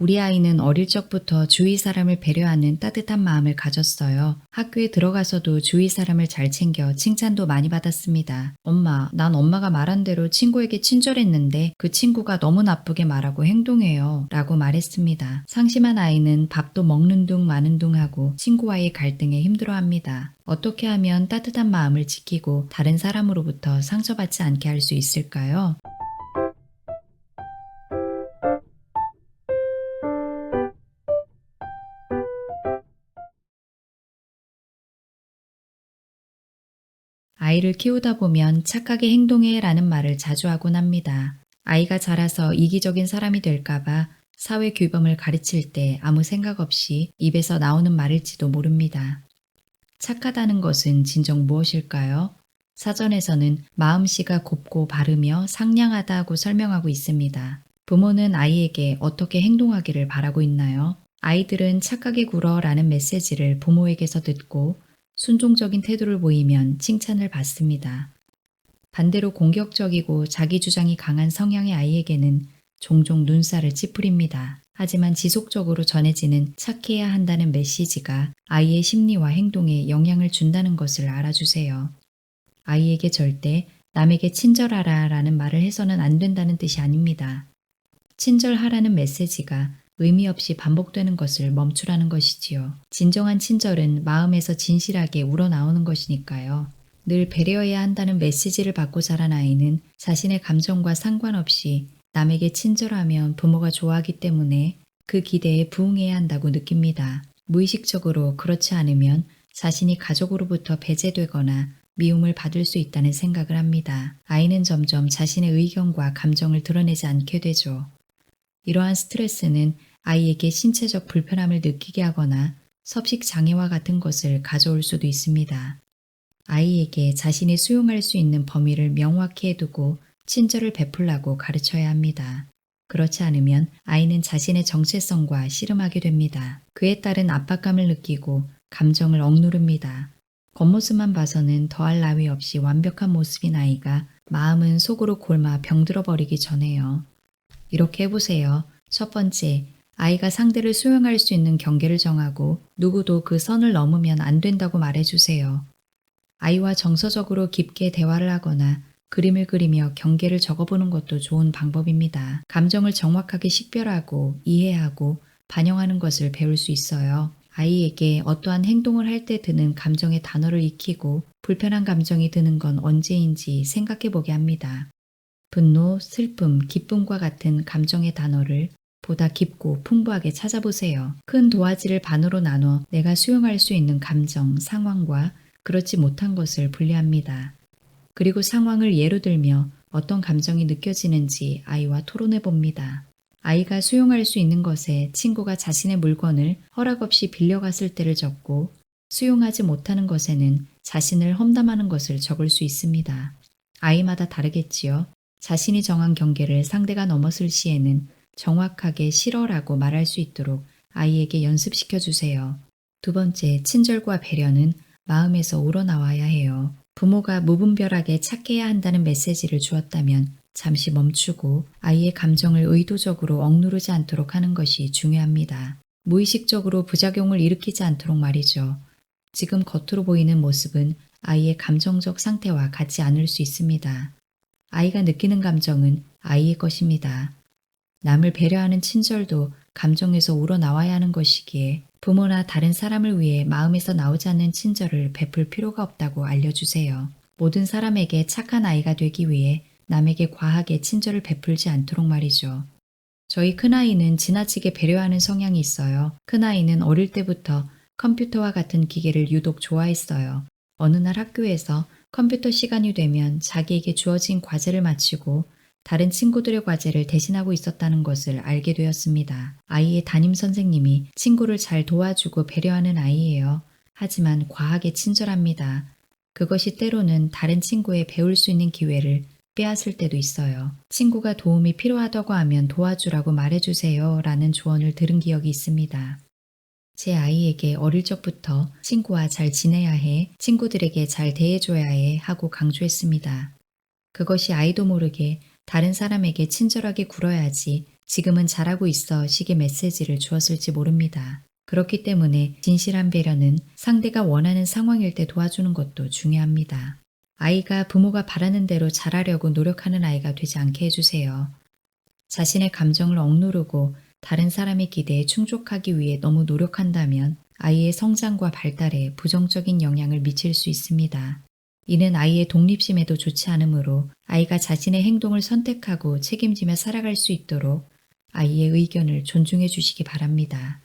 우리 아이는 어릴 적부터 주위 사람을 배려하는 따뜻한 마음을 가졌어요. 학교에 들어가서도 주위 사람을 잘 챙겨 칭찬도 많이 받았습니다. 엄마, 난 엄마가 말한 대로 친구에게 친절했는데 그 친구가 너무 나쁘게 말하고 행동해요. 라고 말했습니다. 상심한 아이는 밥도 먹는 둥 마는 둥 하고 친구와의 갈등에 힘들어합니다. 어떻게 하면 따뜻한 마음을 지키고 다른 사람으로부터 상처받지 않게 할 수 있을까요? 아이를 키우다 보면 착하게 행동해 라는 말을 자주 하곤 합니다. 아이가 자라서 이기적인 사람이 될까봐 사회 규범을 가르칠 때 아무 생각 없이 입에서 나오는 말일지도 모릅니다. 착하다는 것은 진정 무엇일까요? 사전에서는 마음씨가 곱고 바르며 상냥하다고 설명하고 있습니다. 부모는 아이에게 어떻게 행동하기를 바라고 있나요? 아이들은 착하게 굴어 라는 메시지를 부모에게서 듣고 순종적인 태도를 보이면 칭찬을 받습니다. 반대로 공격적이고 자기 주장이 강한 성향의 아이에게는 종종 눈살을 찌푸립니다. 하지만 지속적으로 전해지는 착해야 한다는 메시지가 아이의 심리와 행동에 영향을 준다는 것을 알아주세요. 아이에게 절대 남에게 친절하라 라는 말을 해서는 안 된다는 뜻이 아닙니다. 친절하라는 메시지가 의미 없이 반복되는 것을 멈추라는 것이지요. 진정한 친절은 마음에서 진실하게 우러나오는 것이니까요. 늘 배려해야 한다는 메시지를 받고 자란 아이는 자신의 감정과 상관없이 남에게 친절하면 부모가 좋아하기 때문에 그 기대에 부응해야 한다고 느낍니다. 무의식적으로 그렇지 않으면 자신이 가족으로부터 배제되거나 미움을 받을 수 있다는 생각을 합니다. 아이는 점점 자신의 의견과 감정을 드러내지 않게 되죠. 이러한 스트레스는 아이에게 신체적 불편함을 느끼게 하거나 섭식 장애와 같은 것을 가져올 수도 있습니다. 아이에게 자신이 수용할 수 있는 범위를 명확히 해두고 친절을 베풀라고 가르쳐야 합니다. 그렇지 않으면 아이는 자신의 정체성과 씨름하게 됩니다. 그에 따른 압박감을 느끼고 감정을 억누릅니다. 겉모습만 봐서는 더할 나위 없이 완벽한 모습인 아이가 마음은 속으로 골마 병들어 버리기 전에요. 이렇게 해보세요. 첫 번째, 아이가 상대를 수용할 수 있는 경계를 정하고 누구도 그 선을 넘으면 안 된다고 말해주세요. 아이와 정서적으로 깊게 대화를 하거나 그림을 그리며 경계를 적어보는 것도 좋은 방법입니다. 감정을 정확하게 식별하고 이해하고 반영하는 것을 배울 수 있어요. 아이에게 어떠한 행동을 할 때 드는 감정의 단어를 익히고 불편한 감정이 드는 건 언제인지 생각해 보게 합니다. 분노, 슬픔, 기쁨과 같은 감정의 단어를 보다 깊고 풍부하게 찾아보세요. 큰 도화지를 반으로 나눠 내가 수용할 수 있는 감정, 상황과 그렇지 못한 것을 분리합니다. 그리고 상황을 예로 들며 어떤 감정이 느껴지는지 아이와 토론해 봅니다. 아이가 수용할 수 있는 것에 친구가 자신의 물건을 허락 없이 빌려갔을 때를 적고 수용하지 못하는 것에는 자신을 험담하는 것을 적을 수 있습니다. 아이마다 다르겠지요. 자신이 정한 경계를 상대가 넘었을 시에는 정확하게 싫어라고 말할 수 있도록 아이에게 연습시켜 주세요. 두 번째, 친절과 배려는 마음에서 우러나와야 해요. 부모가 무분별하게 착해야 한다는 메시지를 주었다면 잠시 멈추고 아이의 감정을 의도적으로 억누르지 않도록 하는 것이 중요합니다. 무의식적으로 부작용을 일으키지 않도록 말이죠. 지금 겉으로 보이는 모습은 아이의 감정적 상태와 같지 않을 수 있습니다. 아이가 느끼는 감정은 아이의 것입니다. 남을 배려하는 친절도 감정에서 우러나와야 하는 것이기에 부모나 다른 사람을 위해 마음에서 나오지 않는 친절을 베풀 필요가 없다고 알려주세요. 모든 사람에게 착한 아이가 되기 위해 남에게 과하게 친절을 베풀지 않도록 말이죠. 저희 큰아이는 지나치게 배려하는 성향이 있어요. 큰아이는 어릴 때부터 컴퓨터와 같은 기계를 유독 좋아했어요. 어느 날 학교에서 컴퓨터 시간이 되면 자기에게 주어진 과제를 마치고 다른 친구들의 과제를 대신하고 있었다는 것을 알게 되었습니다. 아이의 담임 선생님이 친구를 잘 도와주고 배려하는 아이예요. 하지만 과하게 친절합니다. 그것이 때로는 다른 친구의 배울 수 있는 기회를 빼앗을 때도 있어요. 친구가 도움이 필요하다고 하면 도와주라고 말해주세요 라는 조언을 들은 기억이 있습니다. 제 아이에게 어릴 적부터 친구와 잘 지내야 해, 친구들에게 잘 대해줘야 해 하고 강조했습니다. 그것이 아이도 모르게 다른 사람에게 친절하게 굴어야지 지금은 잘하고 있어 식의 메시지를 주었을지 모릅니다. 그렇기 때문에 진실한 배려는 상대가 원하는 상황일 때 도와주는 것도 중요합니다. 아이가 부모가 바라는 대로 잘하려고 노력하는 아이가 되지 않게 해주세요. 자신의 감정을 억누르고 다른 사람의 기대에 충족하기 위해 너무 노력한다면 아이의 성장과 발달에 부정적인 영향을 미칠 수 있습니다. 이는 아이의 독립심에도 좋지 않으므로 아이가 자신의 행동을 선택하고 책임지며 살아갈 수 있도록 아이의 의견을 존중해 주시기 바랍니다.